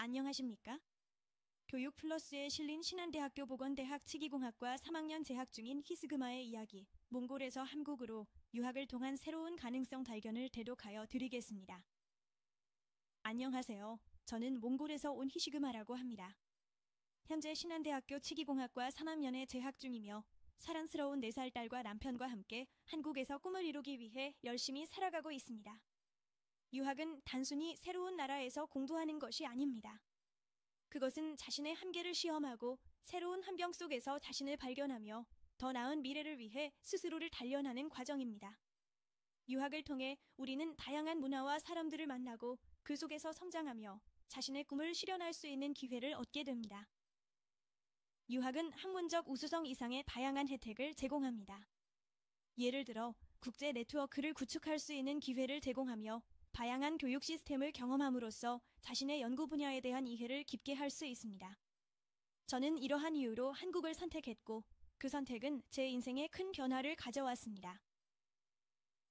안녕하십니까? 교육 플러스에 실린 신한대학교 보건대학 치기공학과 3학년 재학 중인 히스그마의 이야기, 몽골에서 한국으로 유학을 통한 새로운 가능성 발견을 대독하여 드리겠습니다. 안녕하세요. 저는 몽골에서 온 히시그마라고 합니다. 현재 신한대학교 치기공학과 3학년에 재학 중이며 사랑스러운 4살 딸과 남편과 함께 한국에서 꿈을 이루기 위해 열심히 살아가고 있습니다. 유학은 단순히 새로운 나라에서 공부하는 것이 아닙니다. 그것은 자신의 한계를 시험하고 새로운 환경 속에서 자신을 발견하며 더 나은 미래를 위해 스스로를 단련하는 과정입니다. 유학을 통해 우리는 다양한 문화와 사람들을 만나고 그 속에서 성장하며 자신의 꿈을 실현할 수 있는 기회를 얻게 됩니다. 유학은 학문적 우수성 이상의 다양한 혜택을 제공합니다. 예를 들어 국제 네트워크를 구축할 수 있는 기회를 제공하며 다양한 교육 시스템을 경험함으로써 자신의 연구 분야에 대한 이해를 깊게 할 수 있습니다. 저는 이러한 이유로 한국을 선택했고 그 선택은 제 인생에 큰 변화를 가져왔습니다.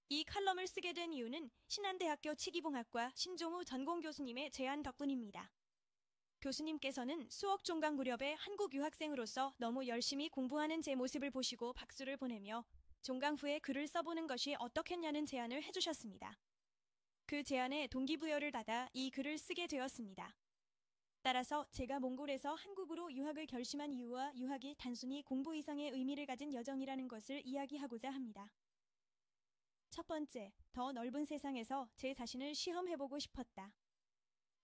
이 칼럼을 쓰게 된 이유는 신한대학교 치기공학과 신종우 전공 교수님의 제안 덕분입니다. 교수님께서는 수억 종강 무렵에 한국 유학생으로서 너무 열심히 공부하는 제 모습을 보시고 박수를 보내며 종강 후에 글을 써보는 것이 어떻겠냐는 제안을 해주셨습니다. 그 제안에 동기부여를 받아 이 글을 쓰게 되었습니다. 따라서 제가 몽골에서 한국으로 유학을 결심한 이유와 유학이 단순히 공부 이상의 의미를 가진 여정이라는 것을 이야기하고자 합니다. 첫 번째, 더 넓은 세상에서 제 자신을 시험해보고 싶었다.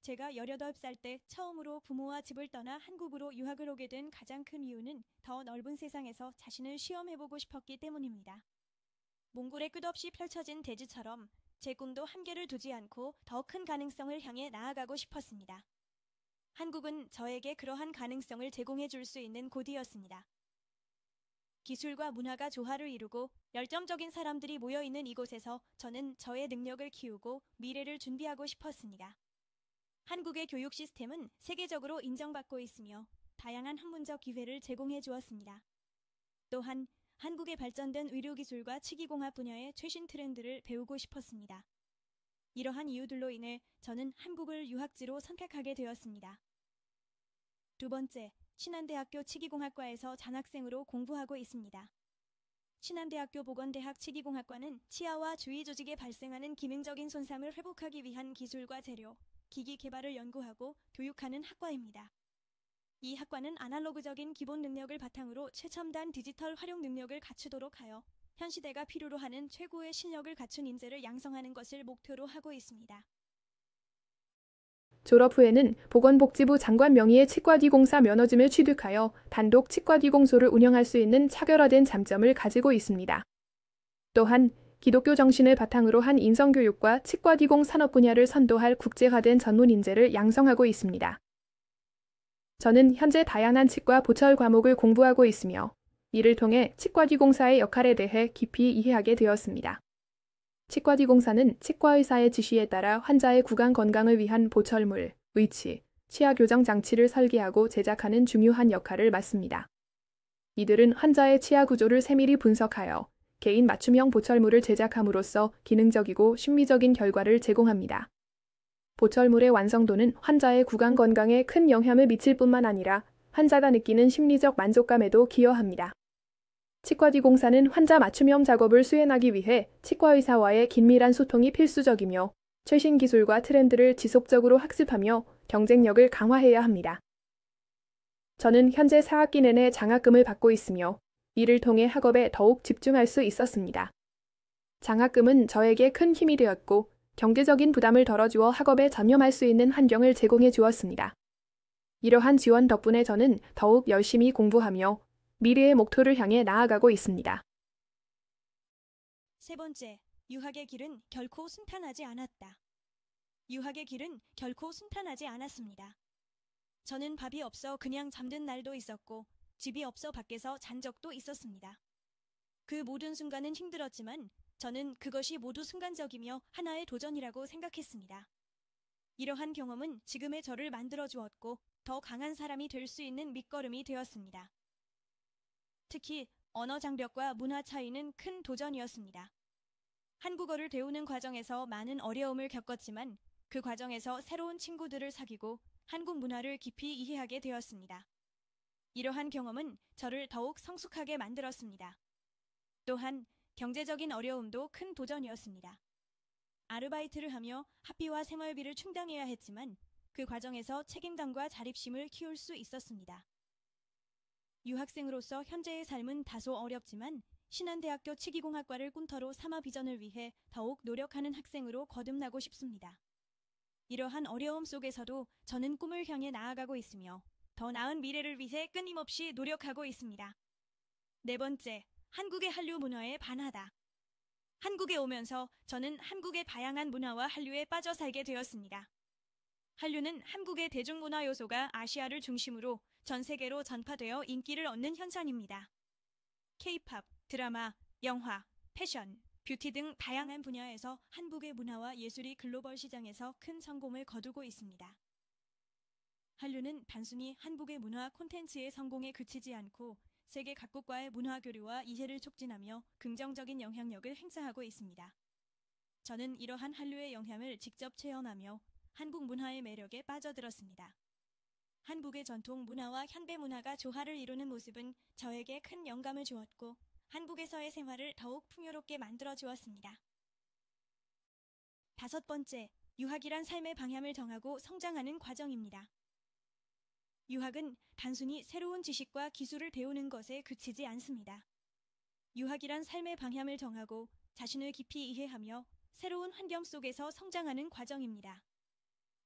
제가 18살 때 처음으로 부모와 집을 떠나 한국으로 유학을 오게 된 가장 큰 이유는 더 넓은 세상에서 자신을 시험해보고 싶었기 때문입니다. 몽골에 끝없이 펼쳐진 대지처럼 제 꿈도 한계를 두지 않고 더 큰 가능성을 향해 나아가고 싶었습니다. 한국은 저에게 그러한 가능성을 제공해 줄 수 있는 곳이었습니다. 기술과 문화가 조화를 이루고 열정적인 사람들이 모여있는 이곳에서 저는 저의 능력을 키우고 미래를 준비하고 싶었습니다. 한국의 교육 시스템은 세계적으로 인정받고 있으며 다양한 학문적 기회를 제공해 주었습니다. 또한 한국의 발전된 의료기술과 치기공학 분야의 최신 트렌드를 배우고 싶었습니다. 이러한 이유들로 인해 저는 한국을 유학지로 선택하게 되었습니다. 두 번째, 신한대학교 치기공학과에서 장학생으로 공부하고 있습니다. 신한대학교 보건대학 치기공학과는 치아와 주위 조직에 발생하는 기능적인 손상을 회복하기 위한 기술과 재료, 기기 개발을 연구하고 교육하는 학과입니다. 이 학과는 아날로그적인 기본 능력을 바탕으로 최첨단 디지털 활용 능력을 갖추도록 하여 현 시대가 필요로 하는 최고의 실력을 갖춘 인재를 양성하는 것을 목표로 하고 있습니다. 졸업 후에는 보건복지부 장관 명의의 치과뒤공사 면허증을 취득하여 단독 치과뒤공소를 운영할 수 있는 차별화된 장점을 가지고 있습니다. 또한 기독교 정신을 바탕으로 한 인성교육과 치과뒤공 산업 분야를 선도할 국제화된 전문 인재를 양성하고 있습니다. 저는 현재 다양한 치과 보철 과목을 공부하고 있으며 이를 통해 치과뒤공사의 역할에 대해 깊이 이해하게 되었습니다. 치과뒤공사는 치과의사의 지시에 따라 환자의 구강 건강을 위한 보철물, 의치, 치아 교정 장치를 설계하고 제작하는 중요한 역할을 맡습니다. 이들은 환자의 치아 구조를 세밀히 분석하여 개인 맞춤형 보철물을 제작함으로써 기능적이고 심미적인 결과를 제공합니다. 보철물의 완성도는 환자의 구강 건강에 큰 영향을 미칠 뿐만 아니라 환자가 느끼는 심리적 만족감에도 기여합니다. 치과뒤공사는 환자 맞춤형 작업을 수행하기 위해 치과의사와의 긴밀한 소통이 필수적이며 최신 기술과 트렌드를 지속적으로 학습하며 경쟁력을 강화해야 합니다. 저는 현재 4학기 내내 장학금을 받고 있으며 이를 통해 학업에 더욱 집중할 수 있었습니다. 장학금은 저에게 큰 힘이 되었고 경제적인 부담을 덜어주어 학업에 전념할 수 있는 환경을 제공해 주었습니다. 이러한 지원 덕분에 저는 더욱 열심히 공부하며 미래의 목표를 향해 나아가고 있습니다. 세 번째, 유학의 길은 결코 순탄하지 않았다. 유학의 길은 결코 순탄하지 않았습니다. 저는 밥이 없어 그냥 잠든 날도 있었고 집이 없어 밖에서 잔 적도 있었습니다. 그 모든 순간은 힘들었지만 저는 그것이 모두 순간적이며 하나의 도전이라고 생각했습니다. 이러한 경험은 지금의 저를 만들어 주었고 더 강한 사람이 될 수 있는 밑거름이 되었습니다. 특히 언어 장벽과 문화 차이는 큰 도전이었습니다. 한국어를 배우는 과정에서 많은 어려움을 겪었지만 그 과정에서 새로운 친구들을 사귀고 한국 문화를 깊이 이해하게 되었습니다. 이러한 경험은 저를 더욱 성숙하게 만들었습니다. 또한 경제적인 어려움도 큰 도전이었습니다. 아르바이트를 하며 학비와 생활비를 충당해야 했지만 그 과정에서 책임감과 자립심을 키울 수 있었습니다. 유학생으로서 현재의 삶은 다소 어렵지만 신한대학교 치기공학과를 꿈터로 삼아 비전을 위해 더욱 노력하는 학생으로 거듭나고 싶습니다. 이러한 어려움 속에서도 저는 꿈을 향해 나아가고 있으며 더 나은 미래를 위해 끊임없이 노력하고 있습니다. 네 번째, 한국의 한류 문화에 반하다. 한국에 오면서 저는 한국의 다양한 문화와 한류에 빠져 살게 되었습니다. 한류는 한국의 대중문화 요소가 아시아를 중심으로 전 세계로 전파되어 인기를 얻는 현상입니다. K-팝, 드라마, 영화, 패션, 뷰티 등 다양한 분야에서 한국의 문화와 예술이 글로벌 시장에서 큰 성공을 거두고 있습니다. 한류는 단순히 한국의 문화 콘텐츠의 성공에 그치지 않고 세계 각국과의 문화 교류와 이해를 촉진하며 긍정적인 영향력을 행사하고 있습니다. 저는 이러한 한류의 영향을 직접 체험하며 한국 문화의 매력에 빠져들었습니다. 한국의 전통 문화와 현대 문화가 조화를 이루는 모습은 저에게 큰 영감을 주었고 한국에서의 생활을 더욱 풍요롭게 만들어 주었습니다. 다섯 번째, 유학이란 삶의 방향을 정하고 성장하는 과정입니다. 유학은 단순히 새로운 지식과 기술을 배우는 것에 그치지 않습니다. 유학이란 삶의 방향을 정하고 자신을 깊이 이해하며 새로운 환경 속에서 성장하는 과정입니다.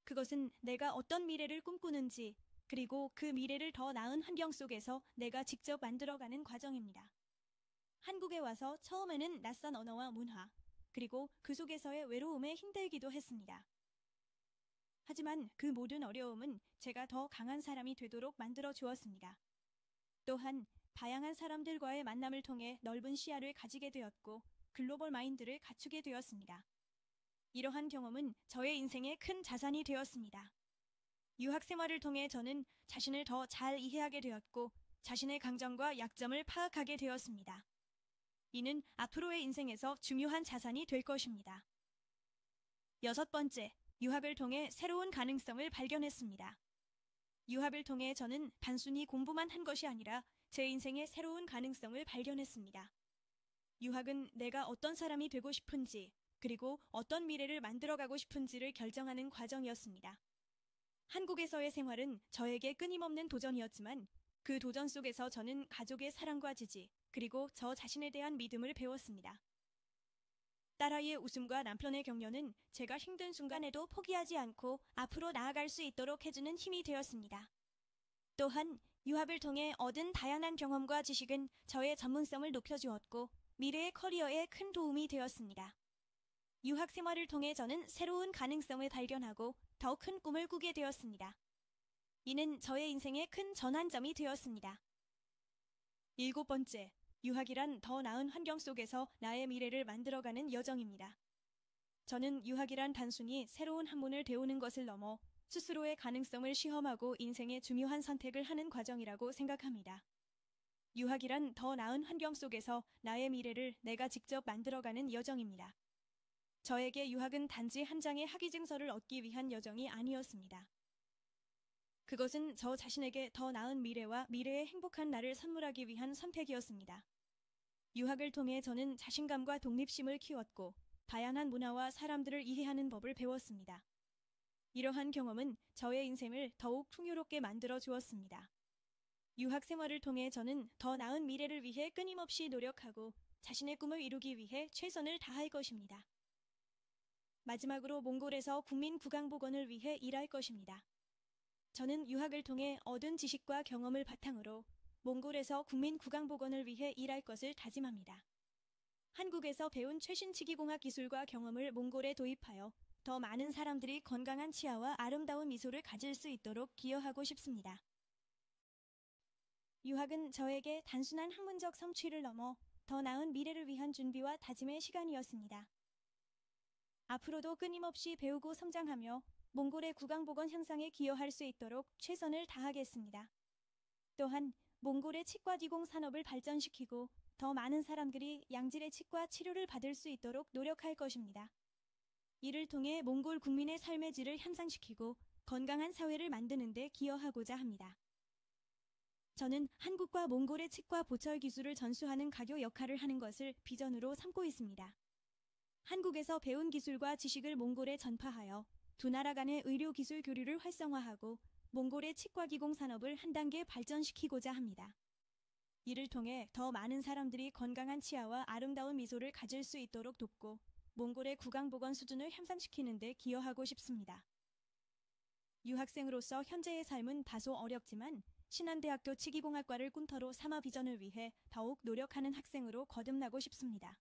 그것은 내가 어떤 미래를 꿈꾸는지, 그리고 그 미래를 더 나은 환경 속에서 내가 직접 만들어가는 과정입니다. 한국에 와서 처음에는 낯선 언어와 문화, 그리고 그 속에서의 외로움에 힘들기도 했습니다. 하지만 그 모든 어려움은 제가 더 강한 사람이 되도록 만들어 주었습니다. 또한 다양한 사람들과의 만남을 통해 넓은 시야를 가지게 되었고 글로벌 마인드를 갖추게 되었습니다. 이러한 경험은 저의 인생의 큰 자산이 되었습니다. 유학 생활을 통해 저는 자신을 더 잘 이해하게 되었고 자신의 강점과 약점을 파악하게 되었습니다. 이는 앞으로의 인생에서 중요한 자산이 될 것입니다. 여섯 번째, 유학을 통해 새로운 가능성을 발견했습니다. 유학을 통해 저는 단순히 공부만 한 것이 아니라 제 인생의 새로운 가능성을 발견했습니다. 유학은 내가 어떤 사람이 되고 싶은지, 그리고 어떤 미래를 만들어가고 싶은지를 결정하는 과정이었습니다. 한국에서의 생활은 저에게 끊임없는 도전이었지만 그 도전 속에서 저는 가족의 사랑과 지지, 그리고 저 자신에 대한 믿음을 배웠습니다. 딸아이의 웃음과 남편의 격려는 제가 힘든 순간에도 포기하지 않고 앞으로 나아갈 수 있도록 해주는 힘이 되었습니다. 또한 유학을 통해 얻은 다양한 경험과 지식은 저의 전문성을 높여주었고 미래의 커리어에 큰 도움이 되었습니다. 유학 생활을 통해 저는 새로운 가능성을 발견하고 더 큰 꿈을 꾸게 되었습니다. 이는 저의 인생의 큰 전환점이 되었습니다. 일곱 번째, 유학이란 더 나은 환경 속에서 나의 미래를 만들어가는 여정입니다. 저는 유학이란 단순히 새로운 학문을 배우는 것을 넘어 스스로의 가능성을 시험하고 인생의 중요한 선택을 하는 과정이라고 생각합니다. 유학이란 더 나은 환경 속에서 나의 미래를 내가 직접 만들어가는 여정입니다. 저에게 유학은 단지 한 장의 학위증서를 얻기 위한 여정이 아니었습니다. 그것은 저 자신에게 더 나은 미래와 미래의 행복한 나를 선물하기 위한 선택이었습니다. 유학을 통해 저는 자신감과 독립심을 키웠고 다양한 문화와 사람들을 이해하는 법을 배웠습니다. 이러한 경험은 저의 인생을 더욱 풍요롭게 만들어 주었습니다. 유학 생활을 통해 저는 더 나은 미래를 위해 끊임없이 노력하고 자신의 꿈을 이루기 위해 최선을 다할 것입니다. 마지막으로 몽골에서 국민국왕복원을 위해 일할 것입니다. 저는 유학을 통해 얻은 지식과 경험을 바탕으로 몽골에서 국민국왕복원을 위해 일할 것을 다짐합니다. 한국에서 배운 최신 치기공학 기술과 경험을 몽골에 도입하여 더 많은 사람들이 건강한 치아와 아름다운 미소를 가질 수 있도록 기여하고 싶습니다. 유학은 저에게 단순한 학문적 성취를 넘어 더 나은 미래를 위한 준비와 다짐의 시간이었습니다. 앞으로도 끊임없이 배우고 성장하며 몽골의 국왕복원 향상에 기여할 수 있도록 최선을 다하겠습니다. 또한 몽골의 치과디공 산업을 발전시키고 더 많은 사람들이 양질의 치과 치료를 받을 수 있도록 노력할 것입니다. 이를 통해 몽골 국민의 삶의 질을 향상시키고 건강한 사회를 만드는 데 기여하고자 합니다. 저는 한국과 몽골의 치과 보철 기술을 전수하는 가교 역할을 하는 것을 비전으로 삼고 있습니다. 한국에서 배운 기술과 지식을 몽골에 전파하여 두 나라 간의 의료 기술 교류를 활성화하고 몽골의 치과 기공 산업을 한 단계 발전시키고자 합니다. 이를 통해 더 많은 사람들이 건강한 치아와 아름다운 미소를 가질 수 있도록 돕고 몽골의 구강보건 수준을 향상시키는 데 기여하고 싶습니다. 유학생으로서 현재의 삶은 다소 어렵지만 신안대학교 치기공학과를 꿈터로 삼아 비전을 위해 더욱 노력하는 학생으로 거듭나고 싶습니다.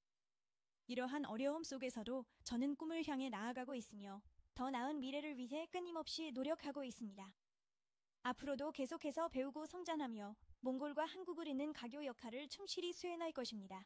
이러한 어려움 속에서도 저는 꿈을 향해 나아가고 있으며 더 나은 미래를 위해 끊임없이 노력하고 있습니다. 앞으로도 계속해서 배우고 성장하며 몽골과 한국을 잇는 가교 역할을 충실히 수행할 것입니다.